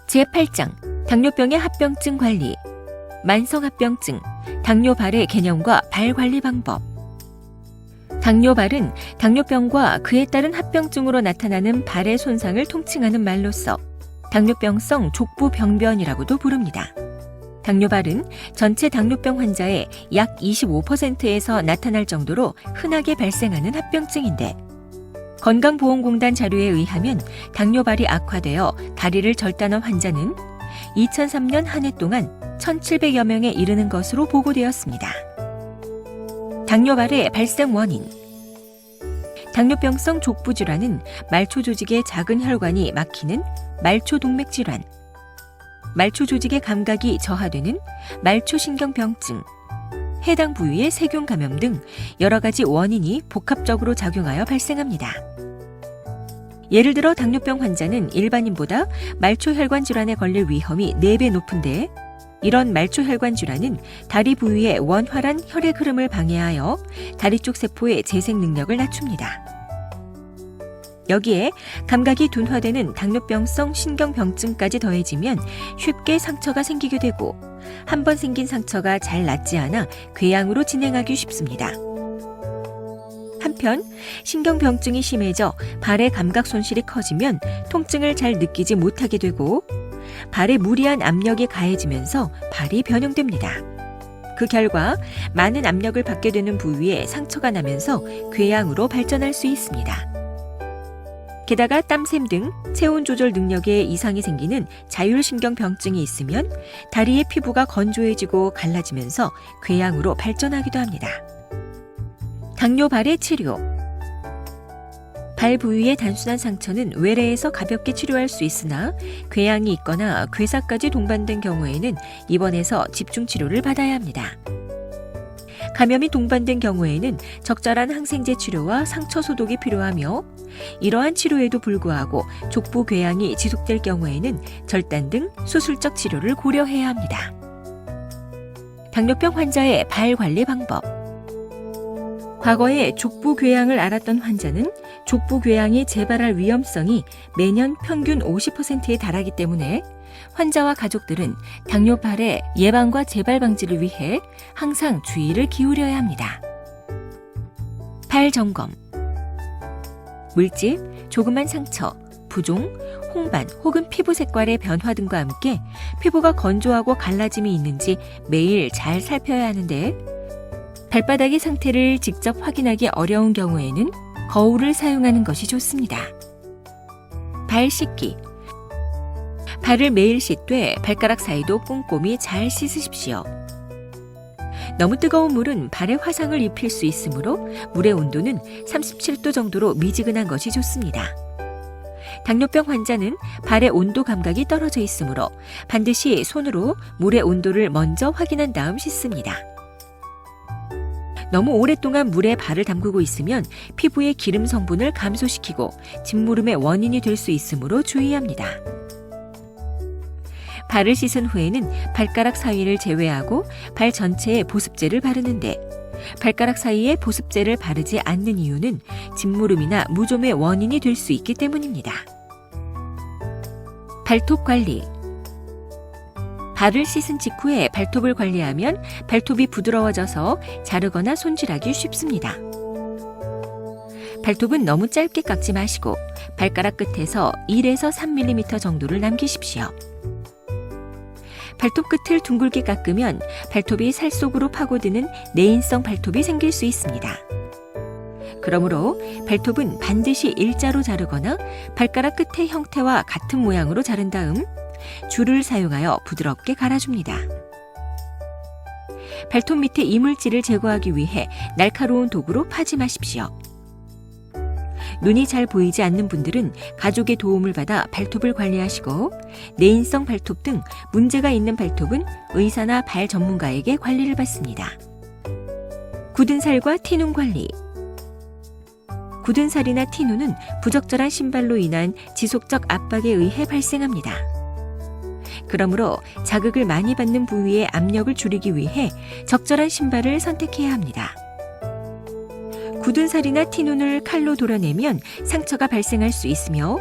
제8장 당뇨병의 합병증 관리, 만성합병증, 당뇨발의 개념과 발관리 방법. 당뇨발은 당뇨병과 그에 따른 합병증으로 나타나는 발의 손상을 통칭하는 말로써 당뇨병성 족부병변이라고도 부릅니다. 당뇨발은 전체 당뇨병 환자의 약 25%에서 나타날 정도로 흔하게 발생하는 합병증인데, 건강보험공단 자료에 의하면 당뇨발이 악화되어 다리를 절단한 환자는 2003년 한 해 동안 1,700여 명에 이르는 것으로 보고되었습니다. 당뇨발의 발생 원인. 당뇨병성 족부질환은 말초 조직의 작은 혈관이 막히는 말초동맥질환, 말초 조직의 감각이 저하되는 말초신경병증, 해당 부위의 세균 감염 등 여러 가지 원인이 복합적으로 작용하여 발생합니다. 예를 들어 당뇨병 환자는 일반인보다 말초혈관 질환에 걸릴 위험이 4배 높은데, 이런 말초혈관 질환은 다리 부위의 원활한 혈액 흐름을 방해하여 다리 쪽 세포의 재생 능력을 낮춥니다. 여기에 감각이 둔화되는 당뇨병성 신경병증까지 더해지면 쉽게 상처가 생기게 되고, 한 번 생긴 상처가 잘 낫지 않아 궤양으로 진행하기 쉽습니다. 한편 신경병증이 심해져 발의 감각 손실이 커지면 통증을 잘 느끼지 못하게 되고, 발에 무리한 압력이 가해지면서 발이 변형됩니다. 그 결과 많은 압력을 받게 되는 부위에 상처가 나면서 궤양으로 발전할 수 있습니다. 게다가 땀샘 등 체온 조절 능력에 이상이 생기는 자율신경병증이 있으면 다리의 피부가 건조해지고 갈라지면서 궤양으로 발전하기도 합니다. 당뇨발의 치료. 발 부위의 단순한 상처는 외래에서 가볍게 치료할 수 있으나 궤양이 있거나 괴사까지 동반된 경우에는 입원해서 집중치료를 받아야 합니다. 감염이 동반된 경우에는 적절한 항생제 치료와 상처 소독이 필요하며, 이러한 치료에도 불구하고 족부 궤양이 지속될 경우에는 절단 등 수술적 치료를 고려해야 합니다. 당뇨병 환자의 발 관리 방법. 과거에 족부 궤양을 앓았던 환자는 족부 궤양이 재발할 위험성이 매년 평균 50%에 달하기 때문에 환자와 가족들은 당뇨발의 예방과 재발 방지를 위해 항상 주의를 기울여야 합니다. 발 점검. 물집, 조그만 상처, 부종, 홍반 혹은 피부 색깔의 변화 등과 함께 피부가 건조하고 갈라짐이 있는지 매일 잘 살펴야 하는데, 발바닥의 상태를 직접 확인하기 어려운 경우에는 거울을 사용하는 것이 좋습니다. 발 씻기. 발을 매일 씻되 발가락 사이도 꼼꼼히 잘 씻으십시오. 너무 뜨거운 물은 발에 화상을 입힐 수 있으므로 물의 온도는 37도 정도로 미지근한 것이 좋습니다. 당뇨병 환자는 발의 온도 감각이 떨어져 있으므로 반드시 손으로 물의 온도를 먼저 확인한 다음 씻습니다. 너무 오랫동안 물에 발을 담그고 있으면 피부의 기름 성분을 감소시키고 진무름의 원인이 될 수 있으므로 주의합니다. 발을 씻은 후에는 발가락 사이를 제외하고 발 전체에 보습제를 바르는데, 발가락 사이에 보습제를 바르지 않는 이유는 진무름이나 무좀의 원인이 될 수 있기 때문입니다. 발톱 관리. 발을 씻은 직후에 발톱을 관리하면 발톱이 부드러워져서 자르거나 손질하기 쉽습니다. 발톱은 너무 짧게 깎지 마시고 발가락 끝에서 1에서 3mm 정도를 남기십시오. 발톱 끝을 둥글게 깎으면 발톱이 살 속으로 파고드는 내인성 발톱이 생길 수 있습니다. 그러므로 발톱은 반드시 일자로 자르거나 발가락 끝의 형태와 같은 모양으로 자른 다음 줄을 사용하여 부드럽게 갈아줍니다. 발톱 밑에 이물질을 제거하기 위해 날카로운 도구로 파지 마십시오. 눈이 잘 보이지 않는 분들은 가족의 도움을 받아 발톱을 관리하시고, 내인성 발톱 등 문제가 있는 발톱은 의사나 발 전문가에게 관리를 받습니다. 굳은 살과 티눈 관리. 굳은 살이나 티눈은 부적절한 신발로 인한 지속적 압박에 의해 발생합니다. 그러므로 자극을 많이 받는 부위의 압력을 줄이기 위해 적절한 신발을 선택해야 합니다. 굳은 살이나 티눈을 칼로 도려내면 상처가 발생할 수 있으며,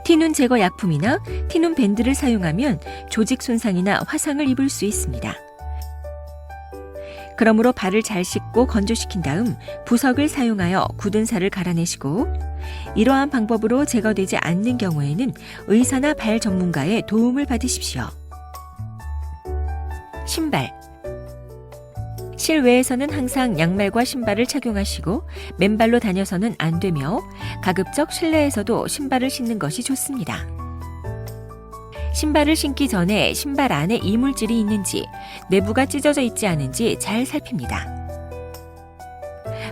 티눈 제거 약품이나 티눈 밴드를 사용하면 조직 손상이나 화상을 입을 수 있습니다. 그러므로 발을 잘 씻고 건조시킨 다음 부석을 사용하여 굳은 살을 갈아내시고, 이러한 방법으로 제거되지 않는 경우에는 의사나 발 전문가의 도움을 받으십시오. 신발. 실외에서는 항상 양말과 신발을 착용하시고 맨발로 다녀서는 안 되며, 가급적 실내에서도 신발을 신는 것이 좋습니다. 신발을 신기 전에 신발 안에 이물질이 있는지, 내부가 찢어져 있지 않은지 잘 살핍니다.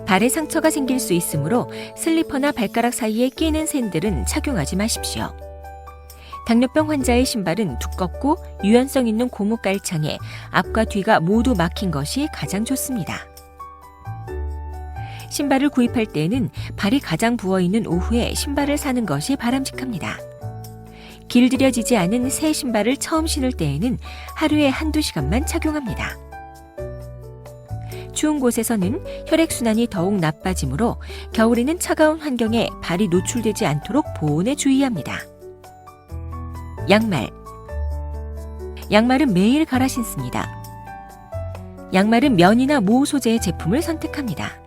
발에 상처가 생길 수 있으므로 슬리퍼나 발가락 사이에 끼는 샌들은 착용하지 마십시오. 당뇨병 환자의 신발은 두껍고 유연성 있는 고무 깔창에 앞과 뒤가 모두 막힌 것이 가장 좋습니다. 신발을 구입할 때에는 발이 가장 부어있는 오후에 신발을 사는 것이 바람직합니다. 길들여지지 않은 새 신발을 처음 신을 때에는 하루에 한두 시간만 착용합니다. 추운 곳에서는 혈액순환이 더욱 나빠지므로 겨울에는 차가운 환경에 발이 노출되지 않도록 보온에 주의합니다. 양말. 양말은 매일 갈아 신습니다. 양말은 면이나 모 소재의 제품을 선택합니다.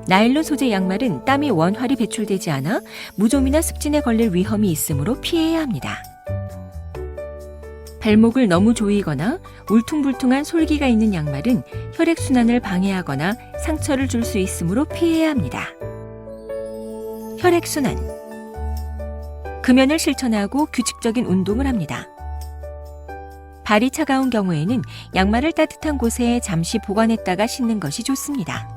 나일론 소재 양말은 땀이 원활히 배출되지 않아 무좀이나 습진에 걸릴 위험이 있으므로 피해야 합니다. 발목을 너무 조이거나 울퉁불퉁한 솔기가 있는 양말은 혈액순환을 방해하거나 상처를 줄 수 있으므로 피해야 합니다. 혈액순환. 금연을 실천하고 규칙적인 운동을 합니다. 발이 차가운 경우에는 양말을 따뜻한 곳에 잠시 보관했다가 신는 것이 좋습니다.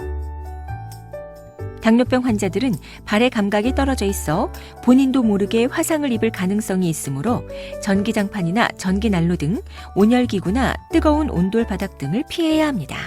당뇨병 환자들은 발의 감각이 떨어져 있어 본인도 모르게 화상을 입을 가능성이 있으므로 전기장판이나 전기난로 등 온열기구나 뜨거운 온돌 바닥 등을 피해야 합니다.